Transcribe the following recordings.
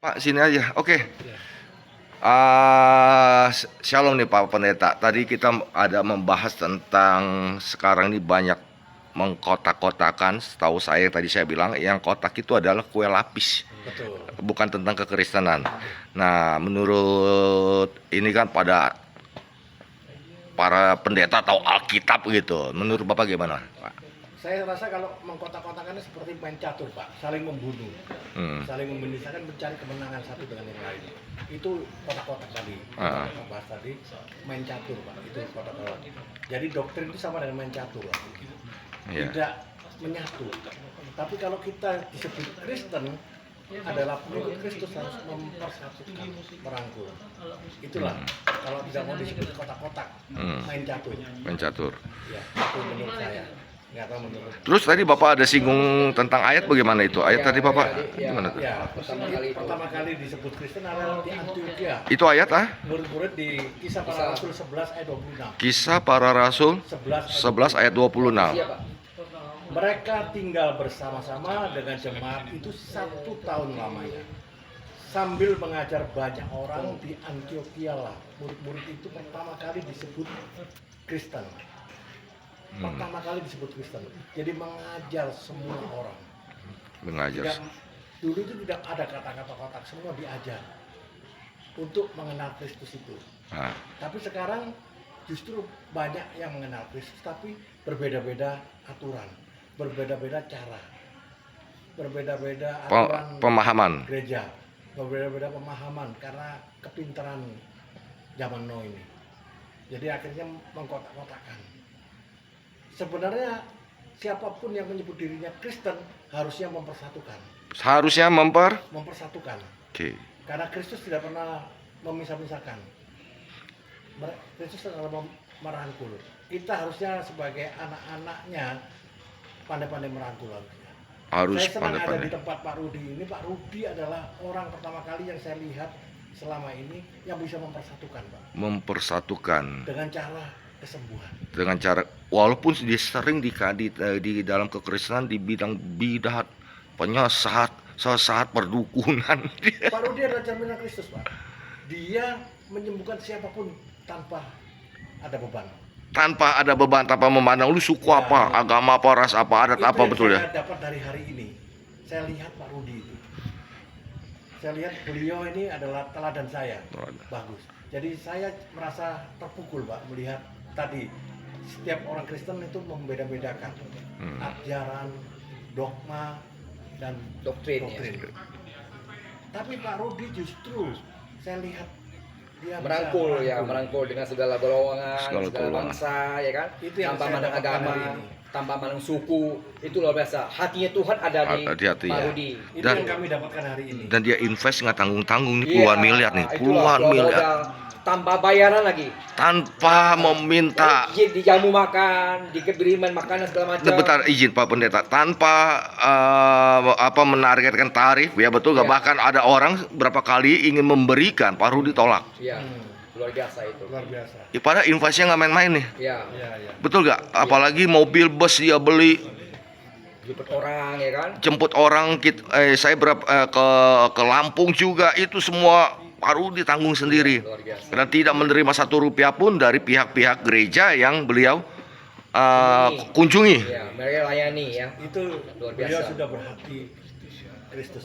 Pak, sini aja. Oke. Ya. Shalom nih Pak Pendeta. Tadi kita ada membahas tentang sekarang ini banyak mengkotak-kotakan. Setahu saya tadi saya bilang yang kotak itu adalah kue lapis, Betul. bukan tentang kekristenan. Nah, menurut ini kan pada para pendeta atau Alkitab gitu. Menurut Bapak gimana, Pak? Saya rasa kalau mengkotak-kotakannya seperti main catur, Pak, saling membunuh, saling membinasakan, mencari kemenangan satu dengan yang lain. Itu kotak-kotak tadi, kita bahas tadi, main catur, Pak, itu kotak-kotak. Jadi doktrin itu sama dengan main catur, Pak. Tidak menyatu. Tapi kalau kita disebut Kristen, adalah pengikut Kristus harus mempersatukan, merangkul. Itulah kalau tidak mau disebut kotak-kotak, main catur. Main catur. Ya, itu menurut saya. Nggak tahu menurut. Terus tadi Bapak ada singgung tentang ayat, bagaimana itu? Ayat tadi Bapak gimana tuh? Ya, pertama kali disebut Kristen adalah di Antioquia. Itu ayat Murid-murid di Kisah Para Rasul 11 ayat 26. Kisah Para Rasul 11 ayat 26. Mereka tinggal bersama-sama dengan jemaat itu 1 tahun lamanya. Sambil mengajar banyak orang di Antioquia lah. Murid-murid itu pertama kali disebut Kristen. Pertama kali disebut Kristen. Jadi mengajar semua orang. Mengajar. Dulu itu tidak ada kata-kata kotak, semua diajar untuk mengenal Kristus itu. Tapi sekarang justru banyak yang mengenal Kristus, tapi berbeda-beda aturan, berbeda-beda cara, berbeda-beda aturan pemahaman gereja, berbeda-beda pemahaman karena kepintaran zaman now ini. Jadi akhirnya mengkotak-kotakan. Sebenarnya siapapun yang menyebut dirinya Kristen harusnya mempersatukan. Harusnya mempersatukan. Oke. Karena Kristus tidak pernah memisah-misahkan. Kristus adalah merangkul. Kita harusnya sebagai anak-anaknya pandai-pandai merangkul. Harus saya senang pandai-pandai. ada di tempat Pak Rudi ini. Pak Rudi adalah orang pertama kali yang saya lihat selama ini yang bisa mempersatukan, Pak. Mempersatukan. Dengan cara kesembuhan. Dengan cara, walaupun dia sering di dalam kekristenan di bidang bidat, penyesat, sesat, perdukunan. Pak Rudi adalah cerminan Kristus, Pak. Dia menyembuhkan siapapun tanpa ada beban. Tanpa ada beban, tanpa memandang lu suku apa, agama apa, ras apa, adat apa, betul ya? Saya dapat dari hari ini. Saya lihat Pak Rudi itu. Saya lihat beliau ini adalah teladan saya. Bagus. Jadi saya merasa terpukul, Pak, melihat tadi setiap orang Kristen itu membeda-bedakan ajaran, dogma, dan doktrin. Tapi Pak Rudi justru saya lihat dia merangkul dengan segala golongan, segala bangsa, ya kan? Itu yang tanpa mandang agama, tanpa mandang suku, itu luar biasa. Hatinya Tuhan ada di Pak Rudi. Itu yang kami dapatkan hari ini. Dan dia invest nggak tanggung-tanggung nih, puluhan miliar nih, puluhan miliar. Tanpa bayaran lagi, tanpa meminta dijamu makan, diberikan makanan segala macam. Bentar, izin Pak Pendeta, tanpa menargetkan tarif, ya betul nggak? Bahkan ada orang berapa kali ingin memberikan, Pak Rudi tolak. Iya, luar biasa itu. Luar biasa. Ya, padahal investasinya nggak main-main nih. Iya. Betul nggak? Apalagi mobil bus dia beli. Jemput orang, ya kan? Jemput orang, saya ke Lampung juga, itu semua Pak Rudi tanggung sendiri. Karena tidak menerima 1 rupiah pun dari pihak-pihak gereja yang beliau kunjungi. Ya, mereka layani ya. Itu luar biasa. Beliau sudah berhati Kristus.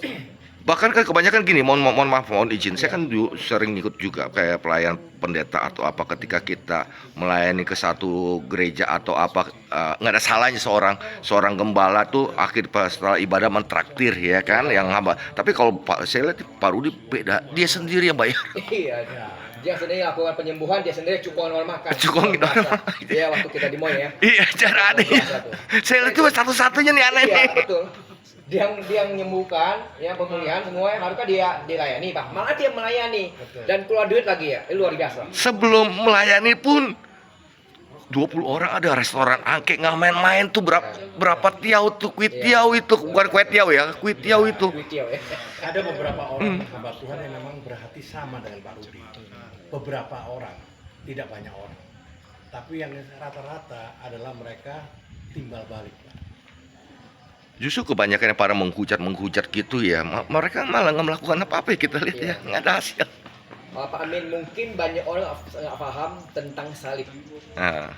Bahkan kan kebanyakan gini, mohon maaf, mohon izin. Saya kan sering ikut juga kayak pelayan pendeta atau apa, ketika kita melayani ke satu gereja atau apa, nggak ada salahnya seorang gembala tuh setelah ibadah mentraktir, ya kan, yang hamba. Tapi kalau saya lihat Pak Rudi beda, dia sendiri yang bayar. Iya. Dia sendiri lakukan penyembuhan, dia sendiri cukongin orang makan. Cukongin orang makan. Iya, waktu kita di mall ya. Iya, cara aneh. Saya lihat itu satu-satunya nih aneh. Iya, betul. Dia menyembuhkan, ya, pemulihan semuanya harusnya dia dilayani, Pak. Malah dia melayani. Betul. Dan keluar duit lagi ya. Ini luar biasa. Sebelum melayani pun 20 orang ada restoran angke, nggak main-main tuh. Berapa tiau tuh, kuitiau itu, bukan kuitiau ya, kuitiau itu. Kuitiau ya. Ada beberapa orang hamba Tuhan yang memang berhati sama dengan Pak Rudi. Beberapa orang, tidak banyak orang. Tapi yang rata-rata adalah mereka timbal balik, Pak. Justru kebanyakan yang para menghujat gitu ya, mereka malah nggak melakukan apa-apa ya, kita lihat ya, Iya. nggak ada hasil. Pak Amin, mungkin banyak orang nggak paham tentang salib. Nah,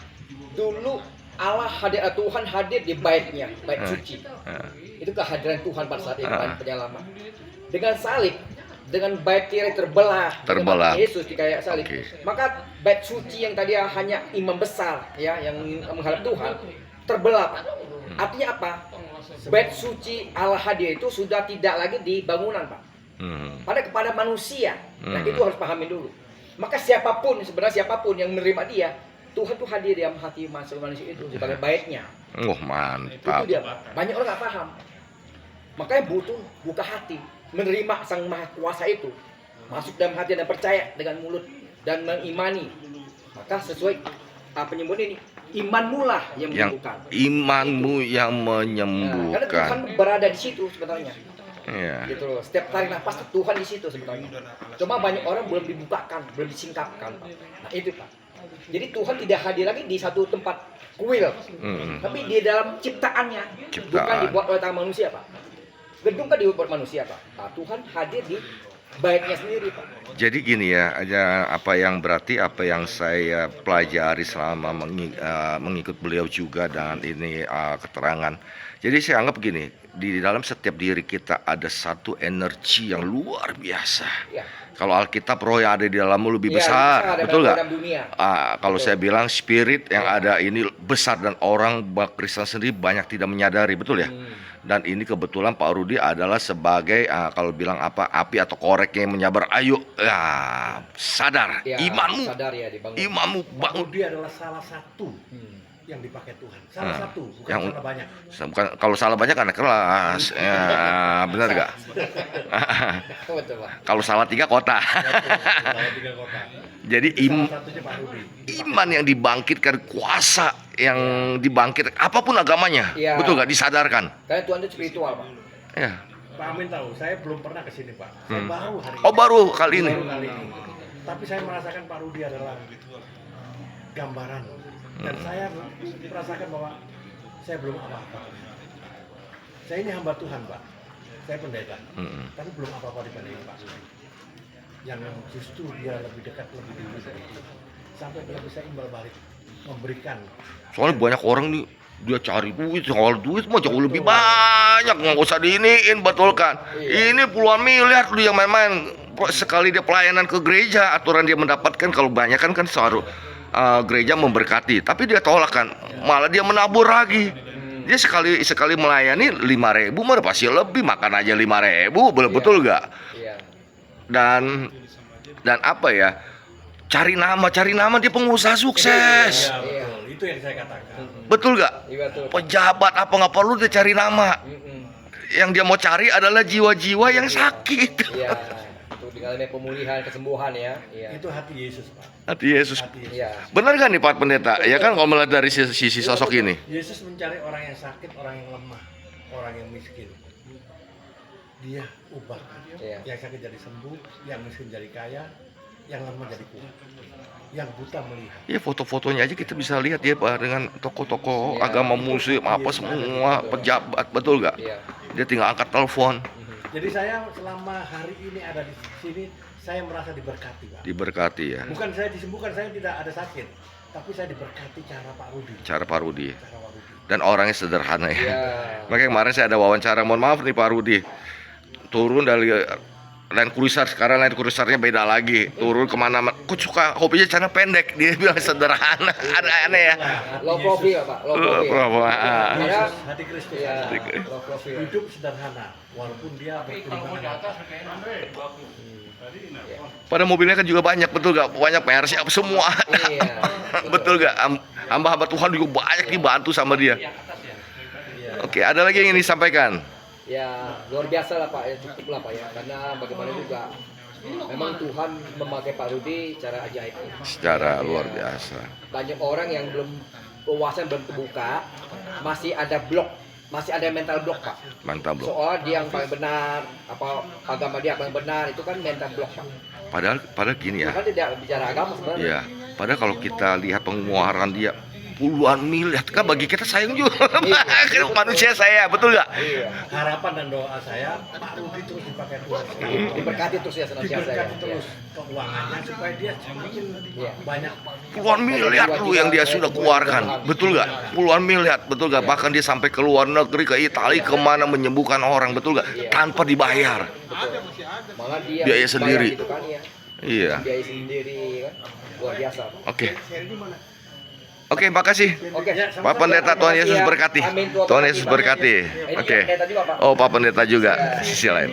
Dulu Allah hadir, Tuhan hadir di baitnya, bait suci. nah, Itu kehadiran Tuhan pada saat itu, Ah. penyelamat. Dengan salib, dengan bait tirai terbelah, Terbelah. dengan Yesus di kayak salib. Oke. Maka bait suci yang tadi hanya imam besar ya yang menghadap Tuhan terbelah, Pak. Artinya apa? Bait suci Allah hadir itu sudah tidak lagi di bangunan, Pak. Pada kepada manusia. Nah, itu harus pahami dulu. Maka siapapun, sebenarnya siapapun yang menerima dia, Tuhan tuh hadir dalam hati manusia itu sebagai baitnya. oh Itu mantap. dia, Pak. Banyak orang nggak paham. Makanya butuh buka hati, menerima Sang Maha Kuasa itu, masuk dalam hati dan percaya dengan mulut dan mengimani. Maka sesuai penyembuhan ini, imanmu lah yang Yang menyembuhkan. imanmu yang Nah, karena Tuhan menyembuhkan. berada di situ sebenarnya. Ya. Gitu loh. Setiap tarik nafas tuh Tuhan di situ sebenarnya. Cuma banyak orang belum dibukakan, belum disingkapkan, Pak. Nah, itu, Pak. Jadi Tuhan tidak hadir lagi di satu tempat kuil, tapi di dalam ciptaannya, Ciptaan. bukan dibuat oleh tangan manusia, Pak. Gedung kan dibuat manusia, Pak. Nah, Tuhan hadir di baitnya sendiri, Pak. Jadi gini ya, aja apa yang saya pelajari selama mengikut beliau juga dan ini keterangan. Jadi saya anggap gini, di dalam setiap diri kita ada satu energi yang luar biasa. Ya. Kalau Alkitab roh yang ada di dalammu lebih Ya, besar, betul nggak? dalam dunia. Kalau Betul. saya bilang spirit yang Ya. ada ini besar dan orang Kristen sendiri banyak tidak menyadari, betul ya? Hmm. Dan ini kebetulan Pak Rudi adalah sebagai kalau bilang apa api atau korek yang menyabar. Ayo, ya, sadar, Ya, imanmu, sadar ya dibangun. imanmu bangun. Dia adalah salah satu Hmm. yang dipakai Tuhan. Salah satu, bukan Yang- salah banyak. Bukan, kalau salah banyak anak kelas, ya, benar nggak? Betul, Pak. Kalau salah 3 kota. Salah 3 kota. Jadi Salah satunya Pak Rudi. iman yang dibangkitkan, kuasa yang dibangkit, apapun agamanya, Iya. betul nggak, disadarkan? Karena Tuhan itu spiritual, Pak. Ya. Pak Amin tahu, saya belum pernah ke sini, Pak. Saya baru hari Oh baru kali ini. Baru kali ini. Tapi saya merasakan Pak Rudi adalah gambaran. Dan saya merasakan bahwa saya belum apa-apa. Saya ini hamba Tuhan, Pak. Saya pendeta. Tapi belum apa-apa dibanding Pak Rudi. Yang justru dia lebih dekat, lebih dulu dari Tuhan. Sampai dia bisa imbal balik, memberikan. Soalnya banyak orang nih dia cari duit, soal duit mah jauh lebih banyak, nggak usah diiniin, betul kan? Iya. Ini puluhan miliar lu yang main-main. Sekali dia pelayanan ke gereja, aturan dia mendapatkan kalau banyak kan seharusnya gereja memberkati, tapi dia tolak kan, malah dia menabur lagi. Dia sekali melayani 5.000 mah pasti lebih, makan aja 5.000, betul nggak? Iya. Dan apa ya? Cari nama dia pengusaha sukses. Ya, betul. Itu yang saya katakan. Betul nggak? Iya, betul. Pejabat apa nggak perlu dia cari nama. Yang dia mau cari adalah jiwa-jiwa yang sakit. Iya. Untuk mengalami pemulihan, kesembuhan ya. Iya. Itu hati Yesus, Pak. Hati Yesus. Hati Yesus. Iya. Benar kan nih Pak Pendeta? Ya kan kalau melihat dari sisi sosok ini. Yesus mencari orang yang sakit, orang yang lemah, orang yang miskin. Dia ubah. Iya. Yang sakit jadi sembuh, yang miskin jadi kaya, yang lemah jadi kuat, yang buta melihat. Ya foto-fotonya aja kita bisa lihat ya Pak, dengan tokoh-tokoh Iya. agama muslim apa semua pejabat, betul nggak? Iya. Dia tinggal angkat telepon, Jadi saya selama hari ini ada di sini, saya merasa diberkati, Pak. diberkati ya. Bukan saya disembuhkan, saya tidak ada sakit, tapi saya diberkati cara Pak Rudi. Cara Pak Rudi. Cara Pak Rudi. Dan orangnya sederhana ya. Iya. Makanya kemarin saya ada wawancara, mohon maaf nih Pak Rudi, turun dari Land Cruiser, sekarang Land Cruisernya beda lagi, turun kemana, kok suka hobinya celana pendek, dia bilang sederhana, ada aneh ya. Low profile, Pak. Low profile. Yesus, hati Kristus. Iya. Low profile. Hidup sederhana, walaupun dia berkelimpahan harta. Pada mobilnya kan juga banyak, betul gak? Banyak Mercy apa semua ada. Iya. Betul gak? Hamba-hamba Tuhan juga banyak dibantu sama dia. Iya. Oke, ada lagi yang ingin disampaikan? Ya luar biasa lah Pak, ya cukup lah Pak ya, karena bagaimana juga memang Tuhan memakai Pak Rudi secara ajaib. Secara Ya, luar biasa. Banyak orang yang belum wawasan belum terbuka, masih ada blok, masih ada mental blok Pak. Mantap loh. Soal dia yang paling benar, apa agama dia paling benar, itu kan mental blok Pak. Padahal gini ya. Kan tidak bicara agama sebenarnya. Iya. Padahal kalau kita lihat pengeluaran dia puluhan miliar kan bagi kita sayang juga. Manusia saya, betul nggak? Iya. Harapan dan doa saya Pak Rudi terus dipakai Tuhan. Diberkati terus ya senantiasa ya. Diberkati terus keuangannya supaya dia bikin Iya. banyak Puluhan miliar lu yang dia sudah keluarkan, betul nggak? Puluhan miliar, betul nggak? Bahkan dia sampai ke luar negeri, ke Italia, kemana menyembuhkan orang, betul nggak? Tanpa dibayar. Malah dia Biaya sendiri. gitu kan, ya. Iya. Biaya sendiri kan. Luar biasa. Oke. Oke, makasih. Oke. Pak Pendeta, Tuhan Yesus berkati. Amin. Tuhan Yesus berkati. Ini Oke. pendeta juga, Pak. Oh, Pak Pendeta juga. Sisi lain.